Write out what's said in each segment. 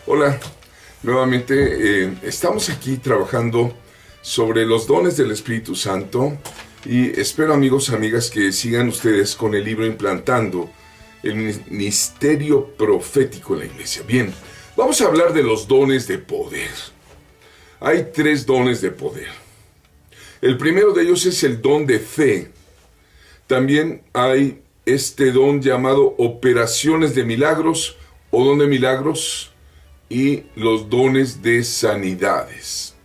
Hola, nuevamente estamos aquí trabajando sobre los dones del Espíritu Santo y espero, amigos, amigas, que sigan ustedes con el libro Implantando el Ministerio Profético en la Iglesia. Bien, vamos a hablar de los dones de poder. Hay 3 dones de poder. El primero de ellos es el don de fe. También hay este don llamado operaciones de milagros o don de milagros y los dones de sanidades.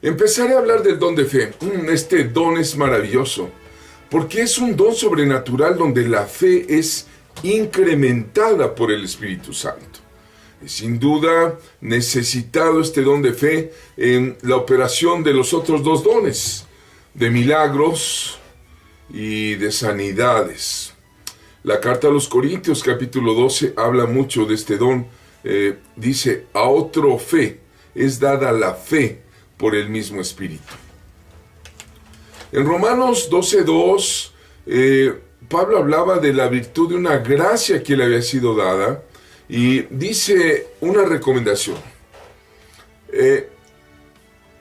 Empezaré a hablar del don de fe. Este don es maravilloso porque es un don sobrenatural donde la fe es incrementada por el Espíritu Santo. Es sin duda necesitado este don de fe en la operación de los otros 2 dones, de milagros y de sanidades. La carta a los Corintios, capítulo 12, habla mucho de este don. Dice, a otro fe es dada la fe por el mismo Espíritu. En Romanos 12:2, Pablo hablaba de la virtud de una gracia que le había sido dada y dice una recomendación.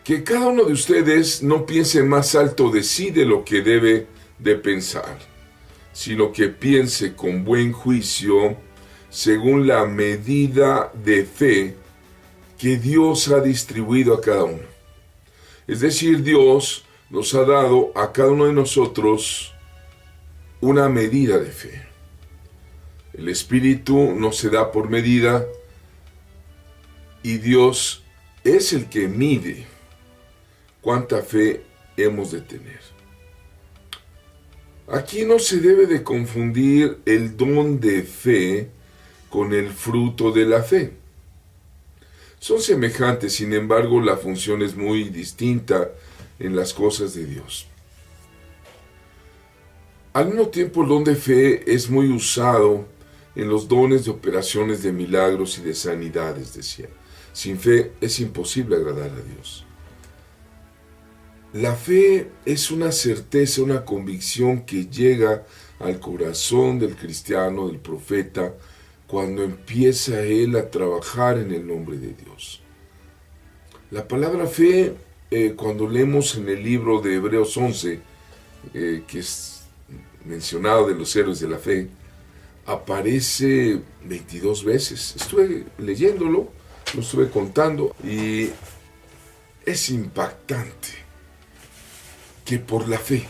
Que cada uno de ustedes no piense más alto de sí de lo que debe de pensar, sino que piense con buen juicio según la medida de fe que Dios ha distribuido a cada uno. Es decir, Dios nos ha dado a cada uno de nosotros una medida de fe. El Espíritu no se da por medida y Dios es el que mide cuánta fe hemos de tener. Aquí no se debe de confundir el don de fe con el fruto de la fe. Son semejantes, sin embargo, la función es muy distinta en las cosas de Dios. Al mismo tiempo, el don de fe es muy usado en los dones de operaciones de milagros y de sanidades, decía. Sin fe es imposible agradar a Dios. La fe es una certeza, una convicción que llega al corazón del cristiano, del profeta, cuando empieza él a trabajar en el nombre de Dios. La palabra fe, cuando leemos en el libro de Hebreos 11, que es mencionado de los héroes de la fe, aparece 22 veces. Estuve leyéndolo, lo estuve contando y es impactante que por la fe,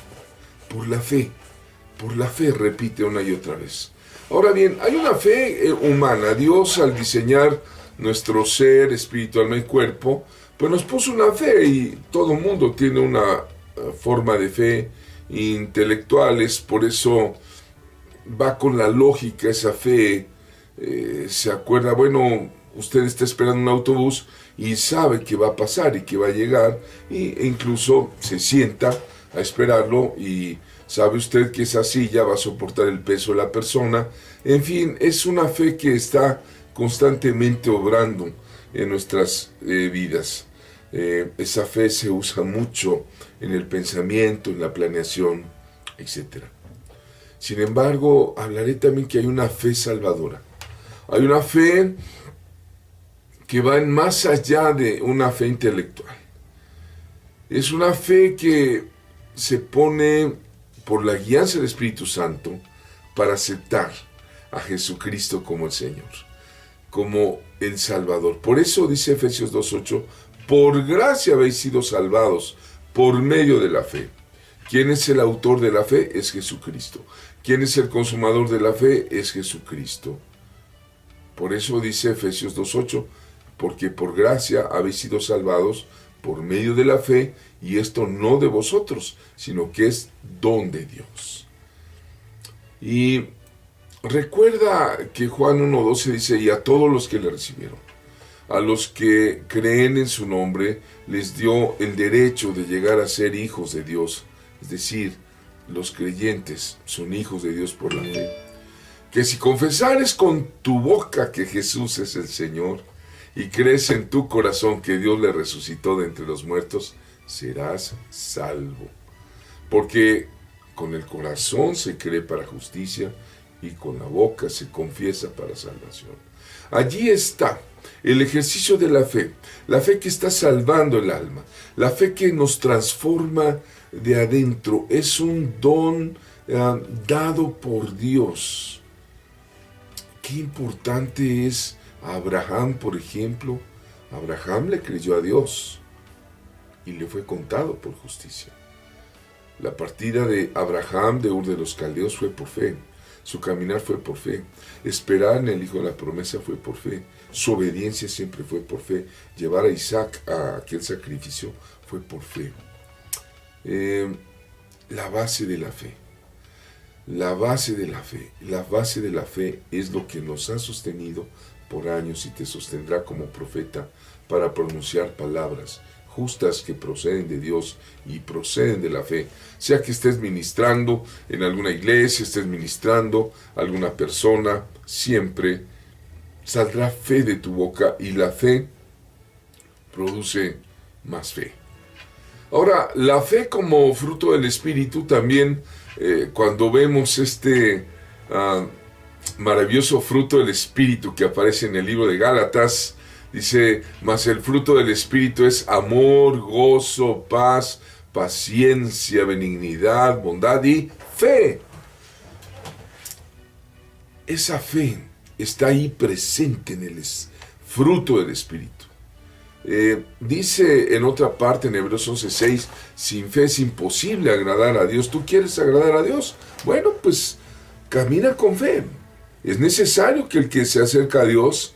repite una y otra vez. Ahora bien, hay una fe humana. Dios, al diseñar nuestro ser, espíritu, alma y cuerpo, pues nos puso una fe y todo mundo tiene una forma de fe intelectuales, por eso va con la lógica esa fe. Se acuerda, bueno, usted está esperando un autobús y sabe que va a pasar y que va a llegar e incluso se sienta a esperarlo y sabe usted que esa silla va a soportar el peso de la persona. En fin, es una fe que está constantemente obrando en nuestras vidas. Esa fe se usa mucho en el pensamiento, en la planeación, etc. Sin embargo, hablaré también que hay una fe salvadora. Hay una fe que va más allá de una fe intelectual. Es una fe que se pone por la guianza del Espíritu Santo para aceptar a Jesucristo como el Señor, como el Salvador. Por eso dice Efesios 2:8, por gracia habéis sido salvados por medio de la fe. ¿Quién es el autor de la fe? Es Jesucristo. ¿Quién es el consumador de la fe? Es Jesucristo. Por eso dice Efesios 2:8, porque por gracia habéis sido salvados por medio de la fe, y esto no de vosotros, sino que es don de Dios. Y recuerda que Juan 1:12 dice, y a todos los que le recibieron, a los que creen en su nombre, les dio el derecho de llegar a ser hijos de Dios. Es decir, los creyentes son hijos de Dios por la fe. Que si confesares con tu boca que Jesús es el Señor, y crees en tu corazón que Dios le resucitó de entre los muertos, serás salvo. Porque con el corazón se cree para justicia y con la boca se confiesa para salvación. Allí está el ejercicio de la fe que está salvando el alma, la fe que nos transforma de adentro. Es un don dado por Dios. Qué importante es Abraham, por ejemplo. Abraham le creyó a Dios y le fue contado por justicia. La partida de Abraham de Ur de los Caldeos fue por fe. Su caminar fue por fe. Esperar en el Hijo de la Promesa fue por fe. Su obediencia siempre fue por fe. Llevar a Isaac a aquel sacrificio fue por fe. La base de la fe. La base de la fe. La base de la fe es lo que nos ha sostenido por años y te sostendrá como profeta para pronunciar palabras justas que proceden de Dios y proceden de la fe. Sea que estés ministrando en alguna iglesia, estés ministrando a alguna persona, siempre saldrá fe de tu boca y la fe produce más fe. Ahora, la fe como fruto del Espíritu también, cuando vemos este maravilloso fruto del Espíritu que aparece en el libro de Gálatas, dice, mas el fruto del Espíritu es amor, gozo, paz, paciencia, benignidad, bondad y fe. Esa fe está ahí presente en el fruto del Espíritu. Dice en otra parte, en Hebreos 11:6, sin fe es imposible agradar a Dios. ¿Tú quieres agradar a Dios? Bueno, pues camina con fe. Es necesario que el que se acerca a Dios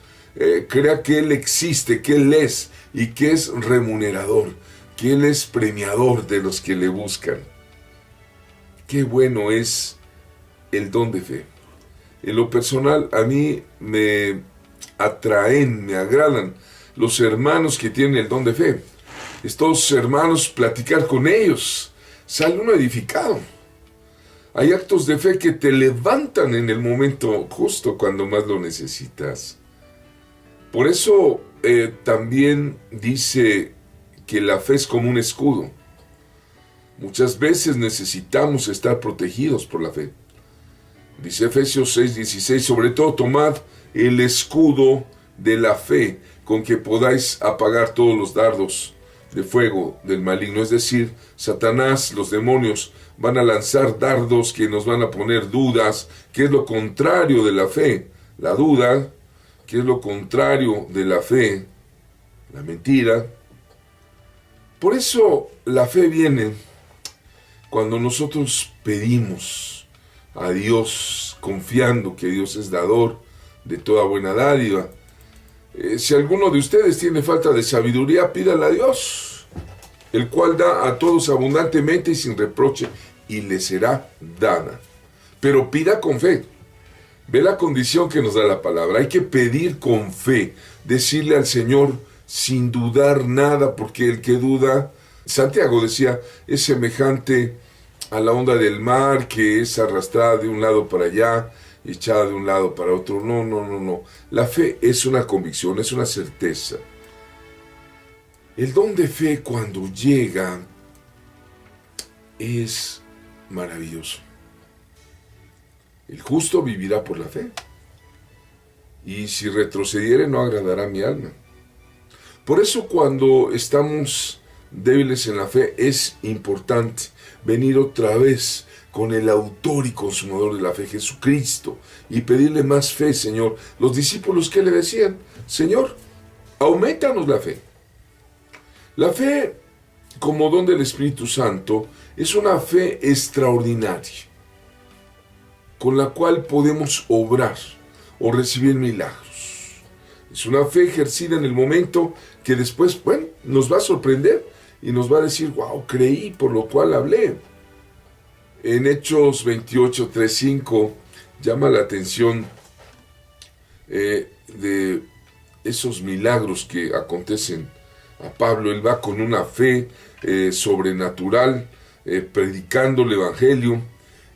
crea que Él existe, que Él es y que es remunerador, que Él es premiador de los que le buscan. Qué bueno es el don de fe. En lo personal, a mí me atraen, me agradan los hermanos que tienen el don de fe. Estos hermanos, platicar con ellos, sale uno edificado. Hay actos de fe que te levantan en el momento justo cuando más lo necesitas. Por eso también dice que la fe es como un escudo. Muchas veces necesitamos estar protegidos por la fe. Dice Efesios 6:16, sobre todo tomad el escudo de la fe con que podáis apagar todos los dardos de fuego del maligno. Es decir, Satanás, los demonios, van a lanzar dardos que nos van a poner dudas, que es lo contrario de la fe. La duda, que es lo contrario de la fe, la mentira. Por eso la fe viene cuando nosotros pedimos a Dios, confiando que Dios es dador de toda buena dádiva. Si alguno de ustedes tiene falta de sabiduría, pídala a Dios, el cual da a todos abundantemente y sin reproche, y le será dada. Pero pida con fe. Ve la condición que nos da la palabra. Hay que pedir con fe, decirle al Señor sin dudar nada, porque el que duda, Santiago decía, es semejante a la onda del mar que es arrastrada de un lado para allá, echada de un lado para otro. No. La fe es una convicción, es una certeza. El don de fe, cuando llega, es maravilloso. El justo vivirá por la fe, y si retrocediere no agradará a mi alma. Por eso cuando estamos débiles en la fe es importante venir otra vez con el autor y consumador de la fe, Jesucristo, y pedirle más fe, Señor. Los discípulos, ¿qué le decían? Señor, aumentanos la fe. La fe, como don del Espíritu Santo, es una fe extraordinaria, con la cual podemos obrar o recibir milagros. Es una fe ejercida en el momento que después, nos va a sorprender y nos va a decir, wow, creí, por lo cual hablé. En Hechos 28, 3, 5, llama la atención de esos milagros que acontecen a Pablo. Él va con una fe sobrenatural, predicando el Evangelio,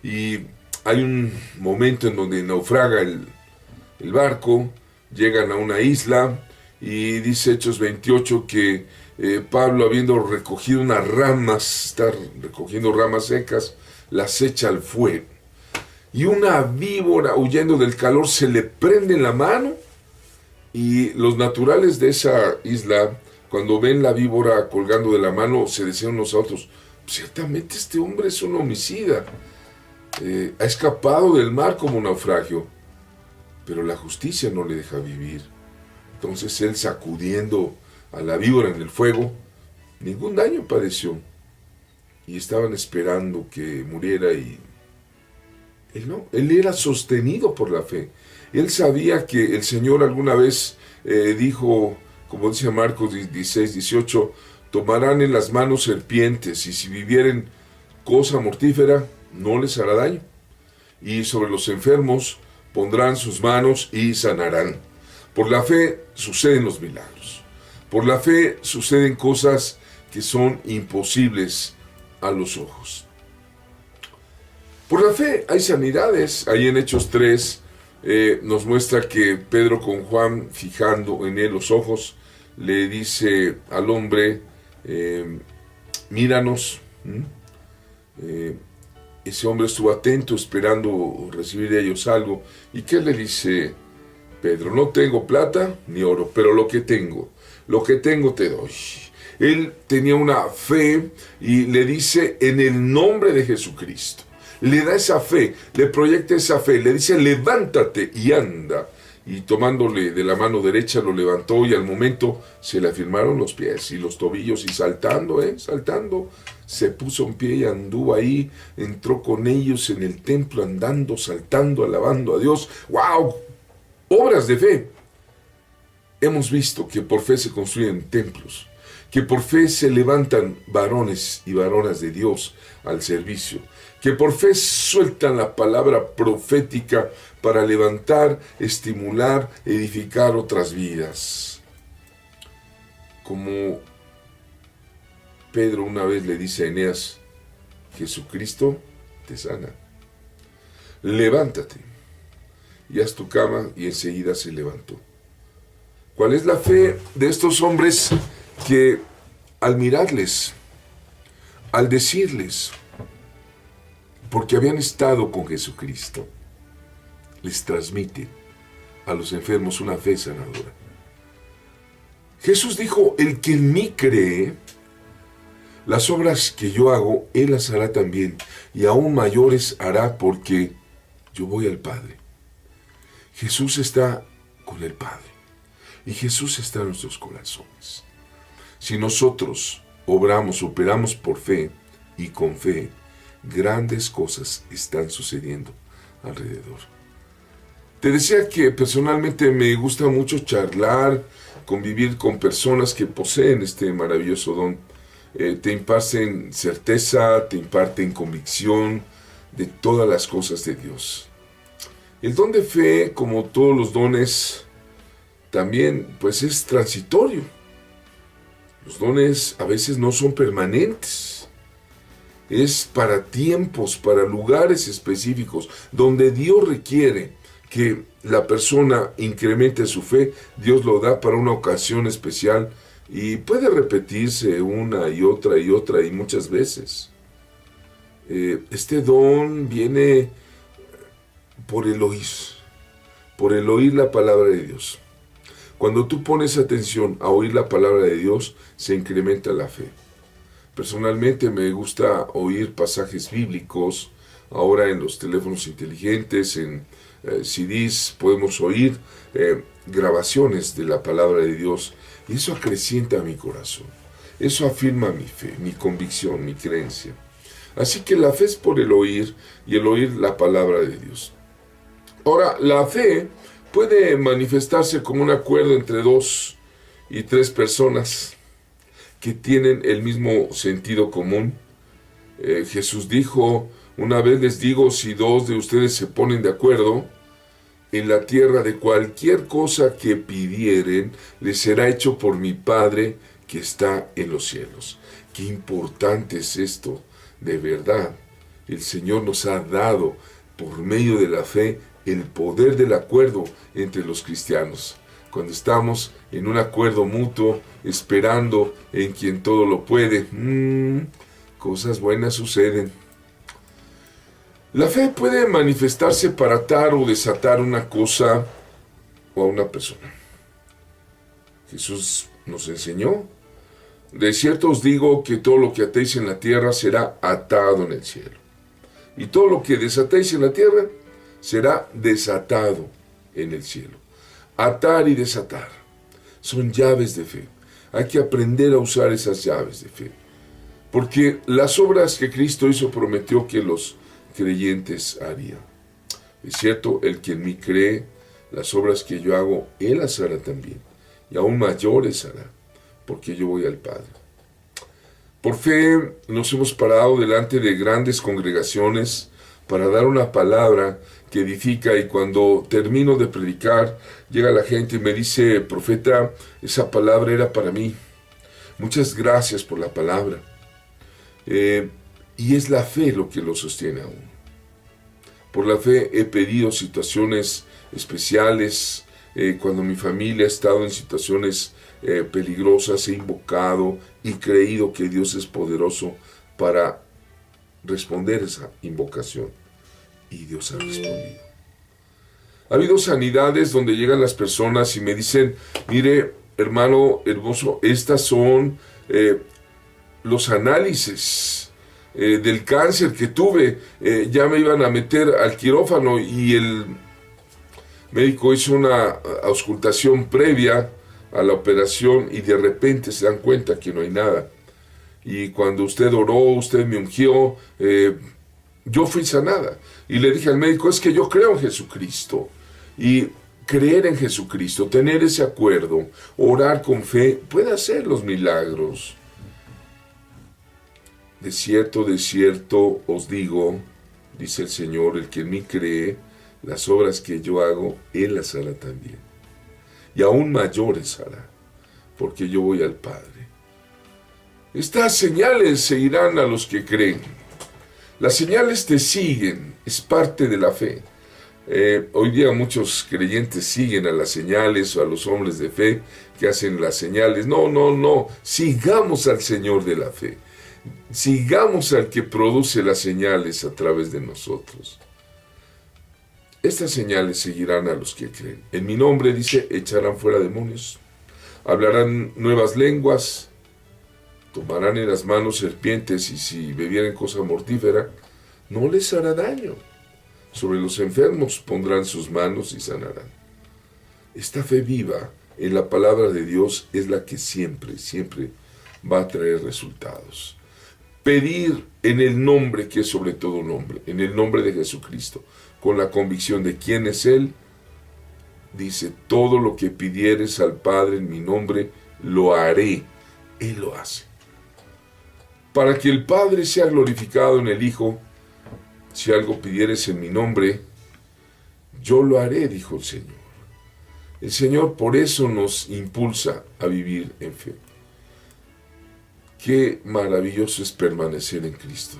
y hay un momento en donde naufraga el barco, llegan a una isla, y dice Hechos 28 que Pablo, habiendo recogido unas ramas, está recogiendo ramas secas, las echa al fuego. Y una víbora, huyendo del calor, se le prende en la mano Y los naturales de esa isla, cuando ven la víbora colgando de la mano, se decían unos a otros: ciertamente este hombre es un homicida, ha escapado del mar como naufragio, pero la justicia no le deja vivir. Entonces él, sacudiendo a la víbora en el fuego, ningún daño padeció, y estaban esperando que muriera, y él no, él era sostenido por la fe. Él sabía que el Señor alguna vez dijo, como dice Marcos 16, 18, tomarán en las manos serpientes, y si vivieren cosa mortífera, no les hará daño. Y sobre los enfermos pondrán sus manos y sanarán. Por la fe suceden los milagros. Por la fe suceden cosas que son imposibles a los ojos. Por la fe hay sanidades. Ahí en Hechos 3 nos muestra que Pedro, con Juan fijando en él los ojos, le dice al hombre: míranos. Ese hombre estuvo atento, esperando recibir de ellos algo. ¿Y qué le dice Pedro? No tengo plata ni oro, pero lo que tengo te doy. Él tenía una fe y le dice: en el nombre de Jesucristo. Le da esa fe, le proyecta esa fe, le dice: levántate y anda. Y tomándole de la mano derecha lo levantó, y al momento se le afirmaron los pies y los tobillos, y saltando, se puso en pie y anduvo ahí, entró con ellos en el templo, andando, saltando, alabando a Dios. ¡Wow! Obras de fe. Hemos visto que por fe se construyen templos, que por fe se levantan varones y varonas de Dios al servicio, que por fe sueltan la palabra profética para levantar, estimular, edificar otras vidas. Como Pedro una vez le dice a Eneas: Jesucristo te sana. Levántate y haz tu cama, y enseguida se levantó. ¿Cuál es la fe de estos hombres que al mirarles, al decirles, porque habían estado con Jesucristo, les transmite a los enfermos una fe sanadora? Jesús dijo: el que en mí cree, las obras que yo hago, él las hará también, y aún mayores hará, porque yo voy al Padre. Jesús está con el Padre, y Jesús está en nuestros corazones. Si nosotros operamos por fe y con fe, grandes cosas están sucediendo alrededor. Te decía que personalmente me gusta mucho charlar, convivir con personas que poseen este maravilloso don. Te imparten certeza, te imparten convicción de todas las cosas de Dios. El don de fe, como todos los dones, también pues es transitorio. Los dones a veces no son permanentes. Es para tiempos, para lugares específicos, donde Dios requiere que la persona incremente su fe. Dios lo da para una ocasión especial, y puede repetirse una y otra y muchas veces. Este don viene por el oír la palabra de Dios. Cuando tú pones atención a oír la palabra de Dios, se incrementa la fe. Personalmente me gusta oír pasajes bíblicos. Ahora en los teléfonos inteligentes, en CDs, podemos oír grabaciones de la palabra de Dios, y eso acrecienta mi corazón. Eso afirma mi fe, mi convicción, mi creencia. Así que la fe es por el oír, y el oír la palabra de Dios. Ahora, la fe puede manifestarse como un acuerdo entre 2 y 3 personas que tienen el mismo sentido común. Jesús dijo: una vez les digo, si 2 de ustedes se ponen de acuerdo en la tierra de cualquier cosa que pidieren, les será hecho por mi Padre que está en los cielos. Qué importante es esto, de verdad. El Señor nos ha dado, por medio de la fe, el poder del acuerdo entre los cristianos. Cuando estamos en un acuerdo mutuo, esperando en quien todo lo puede, cosas buenas suceden. La fe puede manifestarse para atar o desatar una cosa o a una persona. Jesús nos enseñó: de cierto os digo que todo lo que atéis en la tierra será atado en el cielo, y todo lo que desatéis en la tierra será desatado en el cielo. Atar y desatar son llaves de fe. Hay que aprender a usar esas llaves de fe, porque las obras que Cristo hizo prometió que los creyentes harían. Es cierto, el que en mí cree, las obras que yo hago, él las hará también, y aún mayores hará, porque yo voy al Padre. Por fe nos hemos parado delante de grandes congregaciones para dar una palabra que edifica, y cuando termino de predicar, llega la gente y me dice: profeta, esa palabra era para mí. Muchas gracias por la palabra. Y es la fe lo que lo sostiene aún. Por la fe he pedido situaciones especiales. Cuando mi familia ha estado en situaciones peligrosas, he invocado y creído que Dios es poderoso para responder esa invocación. Y Dios ha respondido. Ha habido sanidades donde llegan las personas y me dicen: mire, hermano hermoso, estas son los análisis del cáncer que tuve. Ya me iban a meter al quirófano y el médico hizo una auscultación previa a la operación y de repente se dan cuenta que no hay nada. Y cuando usted oró, usted me ungió, yo fui sanada. Y le dije al médico: es que yo creo en Jesucristo. Y creer en Jesucristo, tener ese acuerdo, orar con fe, puede hacer los milagros. De cierto os digo, dice el Señor, el que en mí cree, las obras que yo hago, él las hará también. Y aún mayores hará, porque yo voy al Padre. Estas señales seguirán a los que creen. Las señales te siguen, es parte de la fe. Hoy día muchos creyentes siguen a las señales o a los hombres de fe que hacen las señales. No, sigamos al Señor de la fe. Sigamos al que produce las señales a través de nosotros. Estas señales seguirán a los que creen. En mi nombre, dice, echarán fuera demonios, hablarán nuevas lenguas, tomarán en las manos serpientes, y si bebieren cosa mortífera, no les hará daño. Sobre los enfermos pondrán sus manos y sanarán. Esta fe viva en la palabra de Dios es la que siempre va a traer resultados. Pedir en el nombre que es sobre todo nombre, en el nombre de Jesucristo, con la convicción de quién es Él. Dice: todo lo que pidieres al Padre en mi nombre, lo haré. Él lo hace. Para que el Padre sea glorificado en el Hijo, si algo pidieres en mi nombre, yo lo haré, dijo el Señor. El Señor por eso nos impulsa a vivir en fe. Qué maravilloso es permanecer en Cristo.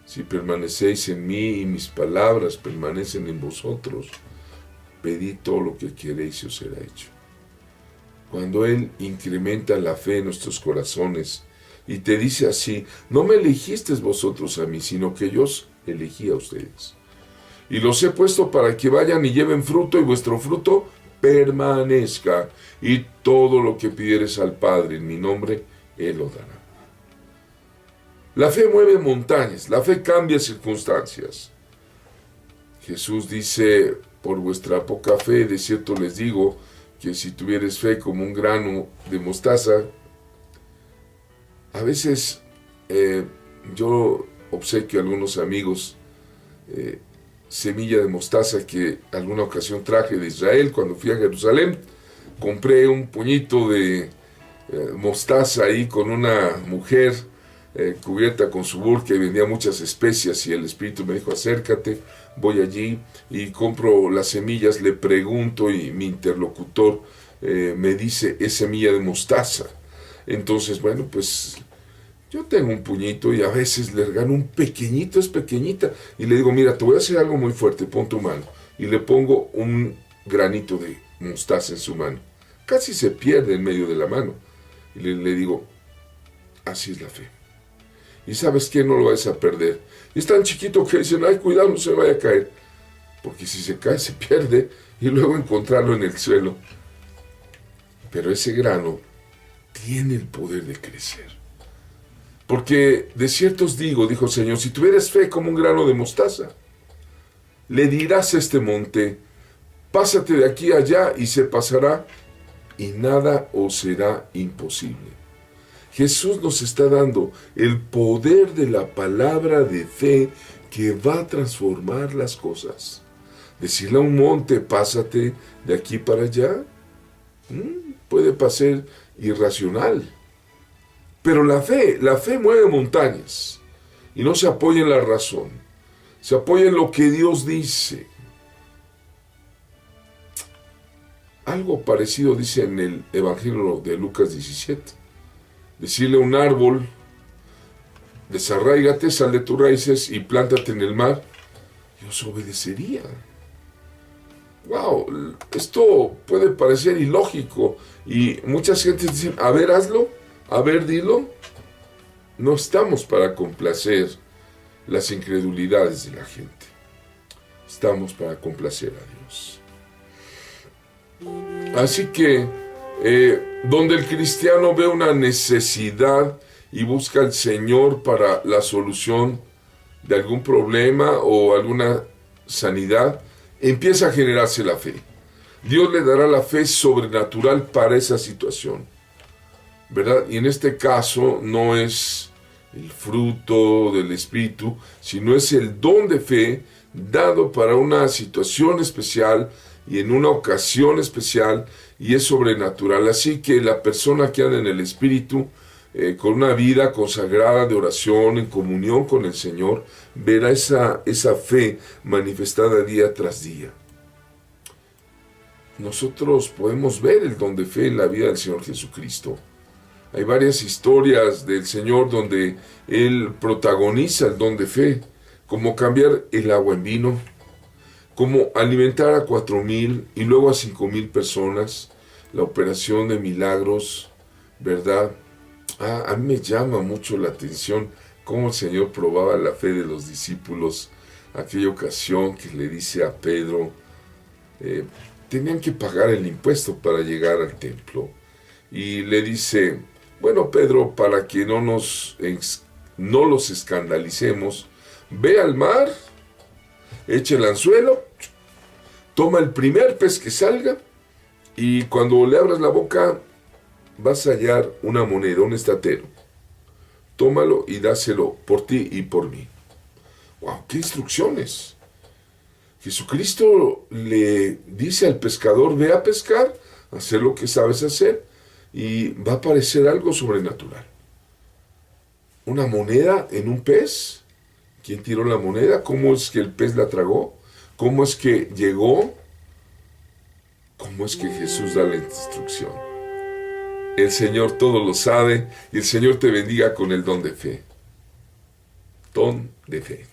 Si permanecéis en mí y mis palabras permanecen en vosotros, pedid todo lo que queréis y os será hecho. Cuando Él incrementa la fe en nuestros corazones y te dice así: no me elegisteis vosotros a mí, sino que yo os elegí a ustedes. Y los he puesto para que vayan y lleven fruto, y vuestro fruto permanezca. Y todo lo que pidieres al Padre en mi nombre, Él lo dará. La fe mueve montañas, la fe cambia circunstancias. Jesús dice: por vuestra poca fe, de cierto les digo, que si tuvieres fe como un grano de mostaza. A veces yo obsequio a algunos amigos semilla de mostaza que alguna ocasión traje de Israel. Cuando fui a Jerusalén, compré un puñito de mostaza ahí con una mujer cubierta con su burka, y vendía muchas especias, y el Espíritu me dijo: acércate. Voy allí y compro las semillas, le pregunto, y mi interlocutor me dice: es semilla de mostaza. Entonces, bueno, pues yo tengo un puñito y a veces le regalo un pequeñito, es pequeñita, y le digo: mira, te voy a hacer algo muy fuerte, pon tu mano. Y le pongo un granito de mostaza en su mano. Casi se pierde en medio de la mano. Y le digo: así es la fe. Y ¿sabes qué? No lo vas a perder. Y es tan chiquito que dicen: ay, cuidado, no se vaya a caer. Porque si se cae, se pierde, y luego encontrarlo en el suelo. Pero ese grano tiene el poder de crecer. Porque de cierto os digo, dijo el Señor, si tuvieras fe como un grano de mostaza, le dirás a este monte, pásate de aquí a allá y se pasará, y nada os será imposible. Jesús nos está dando el poder de la palabra de fe que va a transformar las cosas. Decirle a un monte, pásate de aquí para allá, puede parecer irracional. Pero la fe mueve montañas y no se apoya en la razón, se apoya en lo que Dios dice. Algo parecido dice en el Evangelio de Lucas 17. Decirle a un árbol, desarráigate, sal de tus raíces y plántate en el mar, Dios obedecería. Wow, esto puede parecer ilógico y muchas gentes dicen, a ver, hazlo, a ver, dilo. No estamos para complacer las incredulidades de la gente. Estamos para complacer a Dios. Así que, donde el cristiano ve una necesidad y busca al Señor para la solución de algún problema o alguna sanidad, empieza a generarse la fe. Dios le dará la fe sobrenatural para esa situación, ¿verdad? Y en este caso no es el fruto del Espíritu, sino es el don de fe dado para una situación especial y en una ocasión especial, y es sobrenatural. Así que la persona que anda en el Espíritu, con una vida consagrada de oración, en comunión con el Señor, verá esa fe manifestada día tras día. Nosotros podemos ver el don de fe en la vida del Señor Jesucristo. Hay varias historias del Señor donde Él protagoniza el don de fe, como cambiar el agua en vino, como alimentar a 4,000 y luego a 5,000 personas, la operación de milagros, ¿verdad? A mí me llama mucho la atención cómo el Señor probaba la fe de los discípulos. Aquella ocasión que le dice a Pedro, tenían que pagar el impuesto para llegar al templo. Y le dice, bueno, Pedro, para que no los escandalicemos, ve al mar, echa el anzuelo, toma el primer pez que salga, y cuando le abras la boca, vas a hallar una moneda, un estatero. Tómalo y dáselo por ti y por mí. ¡Wow! ¡Qué instrucciones! Jesucristo le dice al pescador, ve a pescar, hacer lo que sabes hacer, y va a aparecer algo sobrenatural. Una moneda en un pez. ¿Quién tiró la moneda? ¿Cómo es que el pez la tragó? ¿Cómo es que llegó? ¿Cómo es que Jesús da la instrucción? El Señor todo lo sabe y el Señor te bendiga con el don de fe. Don de fe.